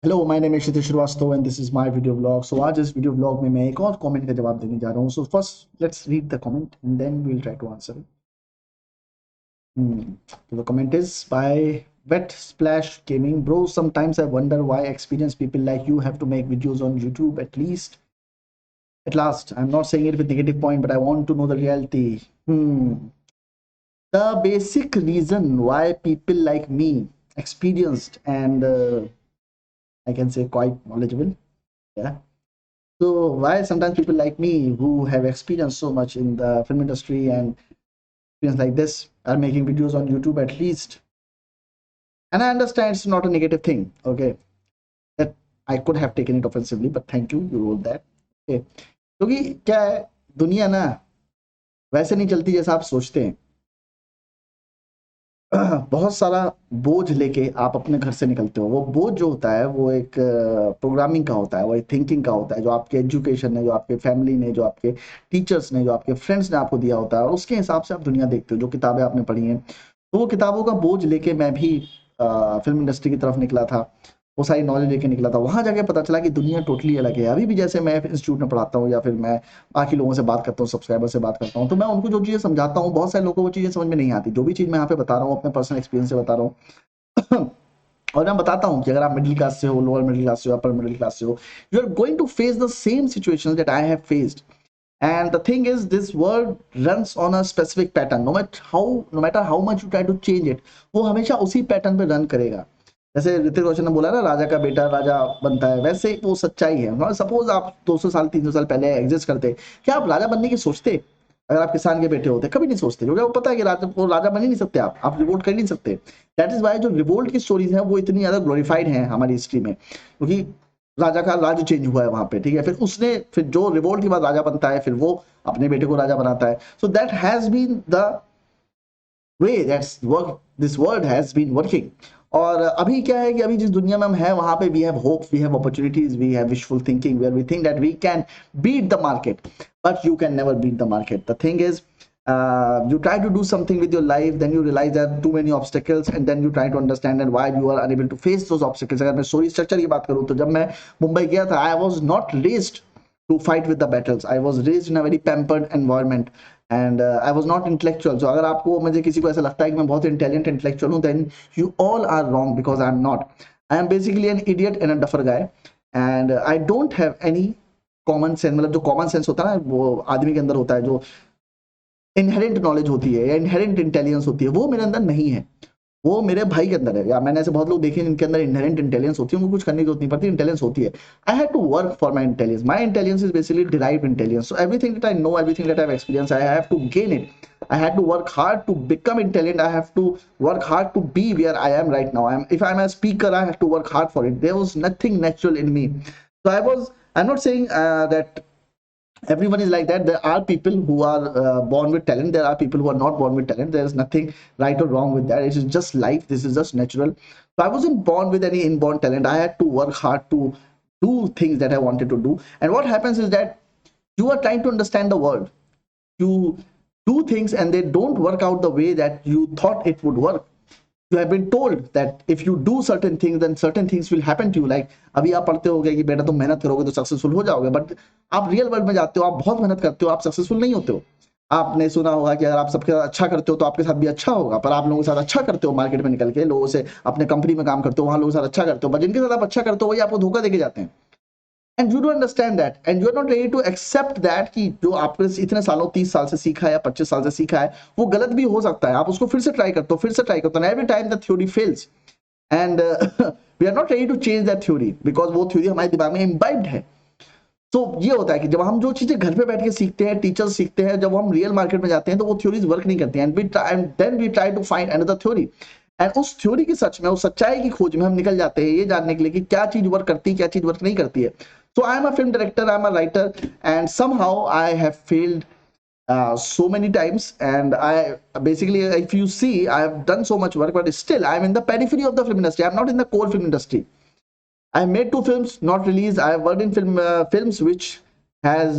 Hello my name is Kshitij Srivastava and this is my video blog. So आज इस video blog में मैं एक और कमेंट का जवाब देने जा रहा हूँ। So first let's read the comment and then we will try to answer it. The comment is by wet splash gaming. Bro, sometimes I wonder why experienced people like you have to make videos on YouTube. At last, I'm not saying it with negative point, but I want to know the reality. The basic reason why people like me, experienced and I can say quite knowledgeable, yeah. So why sometimes people like me who have experienced so much in the film industry and experience like this are making videos on YouTube at least? And I understand it's not a negative thing, okay? That I could have taken it offensively, but thank you, you wrote that. Okay. क्योंकि क्या है, दुनिया ना वैसे नहीं चलती जैसा आप सोचते हैं। बहुत सारा बोझ लेके आप अपने घर से निकलते हो। वो बोझ जो होता है वो एक प्रोग्रामिंग का होता है, वो एक थिंकिंग का होता है, जो आपके एजुकेशन ने, जो आपके फैमिली ने, जो आपके टीचर्स ने, जो आपके फ्रेंड्स ने आपको दिया होता है, और उसके हिसाब से आप दुनिया देखते हो, जो किताबें आपने पढ़ी हैं। तो वो किताबों का बोझ लेके मैं भी फिल्म इंडस्ट्री की तरफ निकला था। वो सारी नॉलेज लेके निकला था। वहां जाके पता चला कि दुनिया टोटली अलग है। अभी भी जैसे मैं इंस्टीट्यूट में पढ़ाता हूँ या फिर मैं बाकी लोगों से बात करता हूँ, सब्सक्राइबर से बात करता हूँ, तो मैं उनको जो चीज़ें समझाता हूँ, बहुत सारे लोगों को वो चीज़ें समझ में नहीं आती। जो भी चीज़ मैं यहाँ पे बता रहा हूँ अपने पर्सनल एक्सपीरियंस से बता रहा हूँ। और मैं बताता हूँ कि अगर आप मिडिल क्लास से हो, लोअर मिडिल क्लास से हो, अपर मिडिल क्लास से हो, you are going to face the same situation that I have faced. And the thing is, this world runs on a specific pattern. No matter how much you try to change it, वो हमेशा उसी pattern पे run करेगा। जैसे ऋतिक रोशन ने बोला ना, राजा का बेटा राजा बनता है, वैसे वो सच्चाई है। सपोज आप 200 साल 300 साल पहले एग्जिस्ट करते, क्या आप राजा बनने की सोचते? अगर आप किसान के बेटे होते, कभी नहीं सोचते, क्योंकि वो पता है कि राजा बन ही नहीं सकते। आप रिवोल्ट कर ही नहीं सकते। दैट इज वाई जो रिवोल्ट की स्टोरीज हैं वो इतनी ज्यादा ग्लोरीफाइड हैं हमारी हिस्ट्री में, क्योंकि राजा का राज चेंज हुआ है वहां पे, ठीक है। फिर जो रिवोल्ट के बाद राजा बनता है, फिर वो अपने बेटे को राजा बनाता है। So that has been the way that's work this world has been working. और अभी क्या है कि अभी जिस दुनिया में हम हैं वहां पे we have hope, we have opportunities, we have wishful thinking, where we think that we can beat the market, but you can never beat the market. The thing is, you try to do something with your life, then you realize there are too many obstacles, and then you try to understand and why you are unable to face those obstacles. अगर मैं story structure की बात करूं, तो जब मैं मुंबई गया था, I was not raised to fight with the battles. I was raised in a very pampered environment and I was not intellectual. So अगर आपको, मुझे किसी को ऐसा लगता है कि मैं बहुत इंटेलिजेंट इंटेलेक्चुअल हूं, then you all are wrong because I am not. I am basically an idiot and a duffer guy and I don't have any common sense. मतलब जो कॉमन सेंस होता है ना, वो आदमी के अंदर होता है, जो इनहेरेंट नॉलेज होती है या इनहेरेंट इंटेलिजेंस होती है, वो मेरे अंदर नहीं है। वो मेरे भाई के अंदर है। या मैंने ऐसे बहुत लोग देखे जिनके अंदर इनहेरेंट इंटेलिजेंस होती है, उनको कुछ करने की जरूरत नहीं पड़ती, इंटेलिजेंस होती है। I had to work for my intelligence. My intelligence is basically derived intelligence. So everything that I know, everything that I have experience, I have to gain it. I had to work hard to become intelligent. I have to work hard to be where I am right now. If I'm a speaker, I have to work hard for it. There was nothing natural in me. So I'm not saying that everyone is like that. There are people who are born with talent, there are people who are not born with talent. There is nothing right or wrong with that. It is just life, this is just natural. So I wasn't born with any inborn talent. I had to work hard to do things that I wanted to do. And what happens is that you are trying to understand the world, you do things and they don't work out the way that you thought it would work. You have been told that if you do certain things, then certain things will happen to you. Like अभी आप पढ़ते होगे कि बेटा तुम मेहनत करोगे तो सक्सेसफुल हो जाओगे, बट आप रियल वर्ल्ड में जाते हो, आप बहुत मेहनत करते हो, आप सक्सेसफुल नहीं होते हो। आपने सुना होगा कि अगर आप सबके साथ अच्छा करते हो तो आपके साथ भी अच्छा होगा, पर आप लोगों के साथ अच्छा करते हो, मार्केट में निकल के लोगों से, अपने कंपनी में काम करते हो, वहां लोगों के साथ अच्छा करते हो, बट जिनके साथ आप अच्छा करते हो वही आपको धोखा देके जाते हैं। And you don't understand that and you are not ready to accept that कि जो आपने इतने सालों, 30 साल से सीखा है या 25 साल से सीखा है, वो गलत भी हो सकता है। आप उसको फिर से ट्राई करते हो, फिर से ट्राई करते हो, every time the theory fails and we are not ready to change that theory because वो थ्योरी हमारे दिमाग में इम्बाइब्ड है। तो ये होता है कि जब हम जो चीजें घर पे बैठ के सीखते हैं, टीचर्स सीखते हैं, जब हम रियल मार्केट में जाते हैं तो वो थ्योरीज वर्क नहीं करती हैं and then we try to find another theory. And उस थ्योरी की सच में, उस सच्चाई की खोज में हम निकल जाते हैं ये जानने के लिए कि क्या चीज वर्क करती है, क्या चीज वर्क नहीं करती है। So I am a film director, I am a writer and somehow I have failed so many times, and I basically, if you see, I have done so much work, but still I am in the periphery of the film industry. I'm not in the core film industry. I made 2 films not released. I have worked in films which has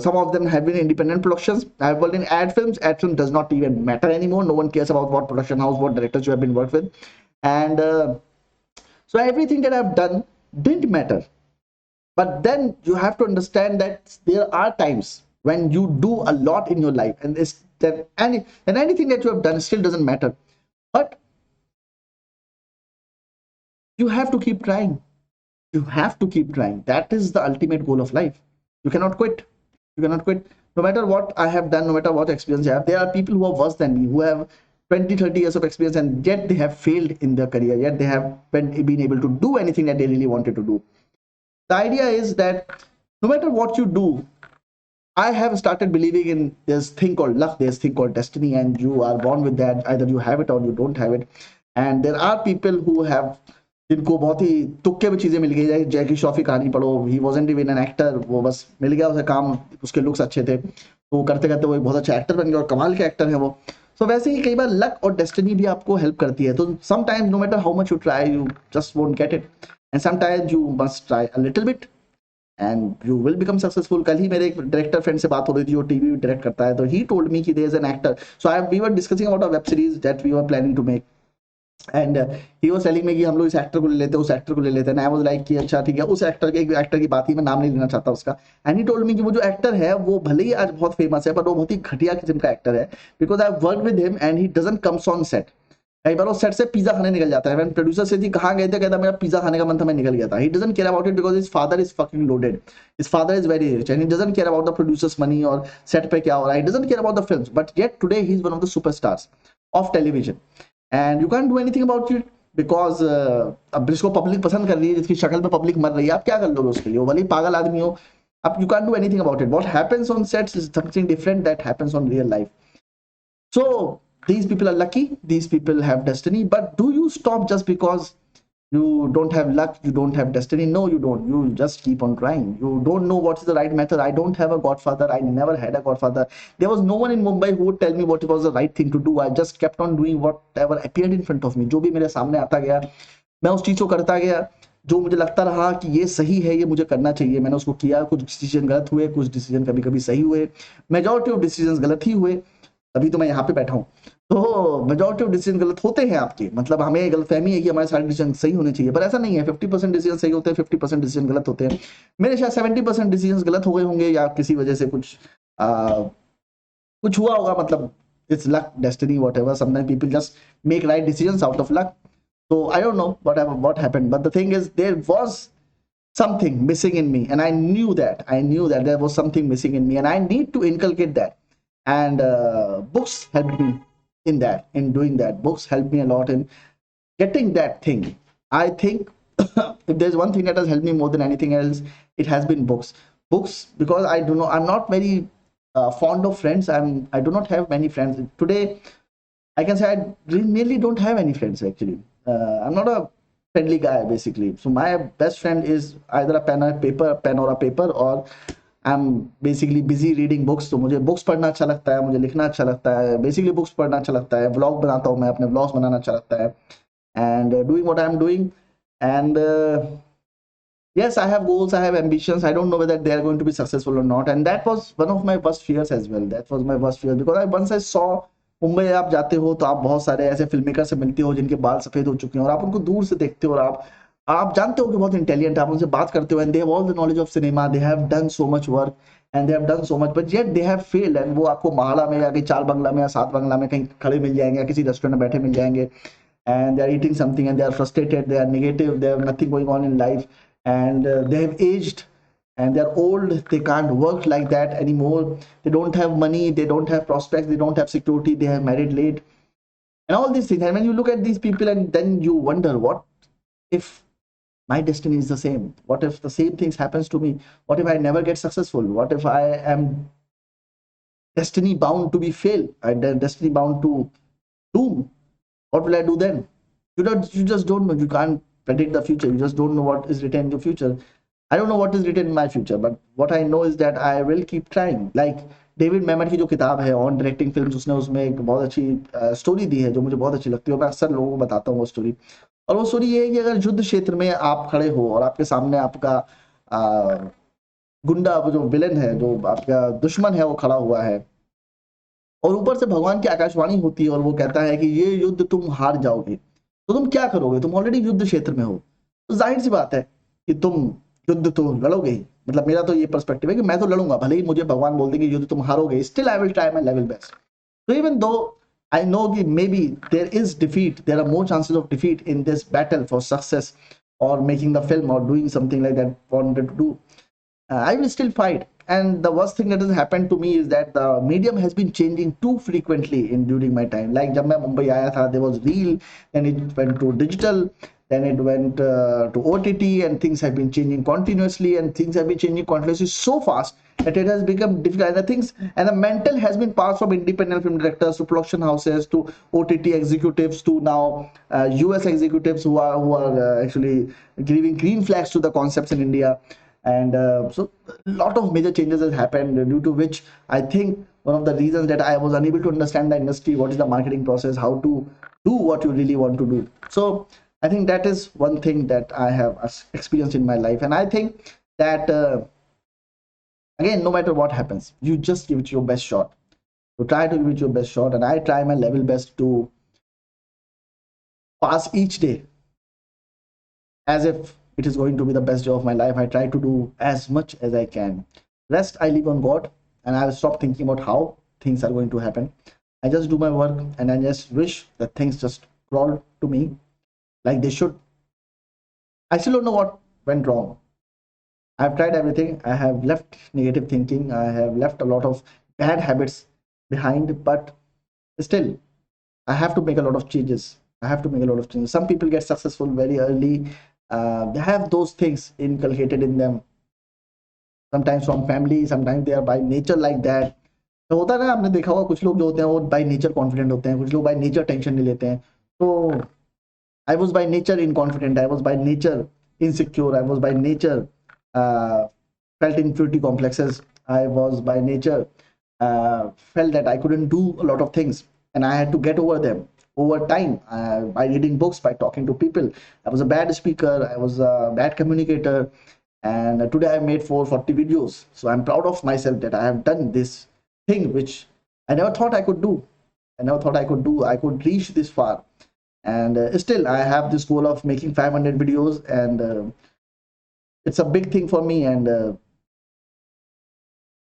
some of them have been independent productions. I have worked in ad films. Ad film does not even matter anymore. No one cares about what production house, what directors you have been worked with. And so everything that I've done, didn't matter. But then you have to understand that there are times when you do a lot in your life, and it's that anything that you have done still doesn't matter. But you have to keep trying. You have to keep trying. That is the ultimate goal of life. You cannot quit. You cannot quit. No matter what I have done, no matter what experience I have, there are people who are worse than me, who have 20-30 years of experience, and yet they have failed in their career, yet they have been able to do anything that they really wanted to do. The idea is that no matter what you do, I have started believing in this thing called luck, this thing called destiny, and you are born with that. Either you have it or you don't have it. And there are people who have जिनको बहुत ही तुक्के में चीजें मिल गई, जैकी श्रॉफ की कहानी पढ़ो, he wasn't even an actor, वो बस मिल गया उसे काम, उसके लुक्स अच्छे थे तो करते करते वो एक बहुत अच्छा एक्टर बन गया और कमाल के एक्टर है वो. सो वैसे ही कई बार लक और डेस्टिनी भी आपको हेल्प करती है. तो sometimes no matter how much you try, you just won't get it, and sometimes you must try a little bit and you will become successful. कल ही मेरे एक डायरेक्टर फ्रेंड से बात हो रही थी, जो टीवी डायरेक्ट करता है, तो ही टोल्ड मी कि there is an actor. So I we were discussing about a web series that we were planning to make, and he was telling me कि हम लोग इस एक्टर को ले लेते हैं, उस एक्टर को ले लेते हैं. आई वाज लाइक कि अच्छा ठीक है, उस एक्टर के, एक एक्टर की बात ही मैं नाम नहीं लेना चाहता उसका. एंड ही टोल्ड मी कि वो जो एक्टर है वो भले ही आज बहुत फेमस है, पर वो बहुत ही घटिया किस्म का एक्टर है, because I work with him and he doesn't comes on set. कई बार वो सेट से पिज्जा खाने निकल जाता है. मैंने प्रोड्यूसर से थी कहाँ गए थे, कहता मेरा पिज्जा खाने का मन था, मैं निकल गया था. He doesn't care about it because his father is fucking loaded, his father is very rich, and he doesn't care about the producers money और सेट पे क्या हो रहा है. He doesn't care about the films, but yet today he is one of the superstars of television, and you can do anything about it because अब जिसको public पसंद कर रही है, जिसकी शक्ल पे पब्लिक मर रही है, आप क्या कर लोगे उसके लिए, वो भले ही पागल आदमी हो, आप you can do anything about it. What happens on sets is something different that happens on real life. So these people are lucky, these people have destiny, but do you stop just because you don't have luck, you don't have destiny? No, you don't. You just keep on trying. You don't know what is the right method. I don't have a godfather. I never had a godfather. There was no one in Mumbai who would tell me what was the right thing to do. I just kept on doing whatever appeared in front of me. जो भी मेरे सामने आता गया, मैं उस चीज को करता गया. जो मुझे लगता रहा कि ये सही है, ये मुझे करना चाहिए, मैंने उसको किया. कुछ डिसीजन गलत हुए, कुछ डिसीजन कभी कभी सही हुए, मेजॉरिटी ऑफ डिसीजन गलत ही हुए, तभी तो मैं यहाँ पे बैठा हूँ. तो मेजॉरिटी ऑफ डिसीजन गलत होते हैं आपके, मतलब हमें गलतफहमी है कि हमारे सारे डिसीजन सही होने चाहिए, पर ऐसा नहीं है. 50% डिसीजन सही होते हैं, 50% डिसीजन गलत होते हैं. मेरे शायद 70% डिसीजन गलत हो गए होंगे, या किसी वजह से कुछ हुआ होगा. मतलब it's luck, destiny, whatever. Sometimes people just make right decisions out of luck. So I don't know what happened, but the thing is there was something missing in me, and I knew that there was something missing in me, and I need to inculcate that. And books helped me in that, in doing that. Books helped me a lot in getting that thing. I think if there's one thing that has helped me more than anything else, it has been books. Because I'm not very fond of friends. I do not have many friends today. I can say I really don't have any friends actually. I'm not a friendly guy basically. So my best friend is either a pen or a paper, or I'm basically busy reading books. तो मुझे books पढ़ना अच्छा लगता है, मुझे लिखना अच्छा लगता है, बेसिकली बुक्स पढ़ना अच्छा लगता है, व्लॉग बनाता हूँ मैं, अपने व्लॉग्स बनाना अच्छा लगता है, and doing what I'm doing. And yes, I have goals, I have ambitions. I don't know whether they are going to be successful or not, and that was one of my worst fears as well. That was my worst fear because once I saw Mumbai आप जाते हो तो आप बहुत सारे ऐसे film maker से मिलते हो जिनके बाल सफेद हो चुके हैं, और आप उनको दूर से देखते हो, और आप जानते हो कि बहुत इंटेलिजेंट, आप उनसे बात करते हो, and they have all the knowledge of cinema, they have done so much work and they have done so much, but yet they have failed. And वो आपको महाड़ा में या कहीं चार बंगला में या सात बंगला में कहीं खड़े मिल जाएंगे, या किसी रेस्टोरेंट में बैठे मिल जाएंगे, and they are eating something and they are frustrated, they are negative, they have nothing going on in life, and they have aged and they're old, they can't work like that anymore, they don't have money, they don't have prospects, they don't have security, they have married late, and all these things. And when you look at these people, and then you wonder, what if my destiny is the same? What if the same things happens to me? What if I never get successful? What if I am destiny bound to be fail, and destiny bound to doom? What will I do then? You just don't know. You can't predict the future. You just don't know what is written in the future. I don't know what is written in my future, but what I know is that I will keep trying. Like David Memon की जो किताब है on directing films, उसने उसमें एक बहुत अच्छी story दी है जो मुझे बहुत अच्छी लगती है, मैं अक्सर लोगों को बताता हूँ वो स्टोरी. और वो स्टोरी ये है कि अगर युद्ध क्षेत्र में आप खड़े हो और आपके सामने आपका गुंडा, वो जो विलन है, जो आपका दुश्मन है, वो खड़ा हुआ है, और ऊपर से भगवान की आकाशवाणी होती है और वो कहता है कि ये युद्ध तुम हार जाओगे, तो तुम क्या करोगे? तुम ऑलरेडी युद्ध क्षेत्र में हो, तो जाहिर सी बात है कि तुम युद्ध तो लड़ोगे ही, मतलब मेरा तो ये पर्सपेक्टिव है कि मैं तो लड़ूंगा, भले ही मुझे भगवान बोल देंगे युद्ध तुम हारोगे, still I will try my level best. So even though I know that maybe there is defeat, there are more chances of defeat in this battle for success or making the film or doing something like that wanted to do, I will still fight. And the worst thing that has happened to me is that the medium has been changing too frequently in during my time. Like जब मैं मुंबई आया था, there was reel, then it went to digital, then it went to OTT, and things have been changing continuously, and things have been changing continuously so fast that it has become difficult. And the things and the mental has been passed from independent film directors to production houses to OTT executives to now US executives who are actually giving green flags to the concepts in India. And so a lot of major changes has happened, due to which I think one of the reasons that I was unable to understand the industry, what is the marketing process, how to do what you really want to do. So I think that is one thing that I have experienced in my life. And I think that again, no matter what happens, you just give it your best shot. You try to give it your best shot, and I try my level best to pass each day as if it is going to be the best day of my life. I try to do as much as I can. Rest I leave on God, and I will stop thinking about how things are going to happen. I just do my work, and I just wish that things just crawl to me like they should. I still don't know what went wrong. I've tried everything. I have left negative thinking. I have left a lot of bad habits behind, but still, I have to make a lot of changes. I have to make a lot of changes. Some people get successful very early. They have those things inculcated in them, sometimes from family, sometimes they are by nature like that. तो होता है ना, आपने देखा होगा कुछ लोग जो होते हैं वो बाय नेचर कॉन्फिडेंट होते हैं, कुछ लोग बाय नेचर टेंशन नहीं लेते हैं. तो I was by nature inconfident. I was by nature insecure. I was by nature felt inferiority complexes. I was by nature felt that I couldn't do a lot of things, and I had to get over them over time by reading books, by talking to people. I was a bad speaker. I was a bad communicator, and today I made 440 videos. So I'm proud of myself that I have done this thing which I never thought I could do. I never thought I could do. I could reach this far, and still I have this goal of making 500 videos, and it's a big thing for me, and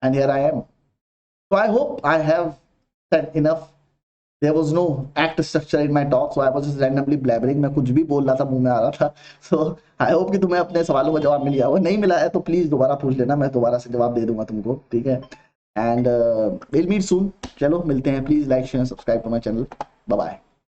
here I am. So I hope I have said enough. There was no act structure in my talk, so I was just randomly blabbering. मैं कुछ भी बोल रहा था, मुंह में आ रहा था. So I hope कि तुम्हें अपने सवालों का जवाब मिल गया. अगर नहीं मिला है तो प्लीज दोबारा पूछ लेना, मैं दोबारा से जवाब दे दूंगा तुमको, ठीक है. And will meet soon. चलो मिलते हैं. Please like share subscribe to my channel. Bye bye.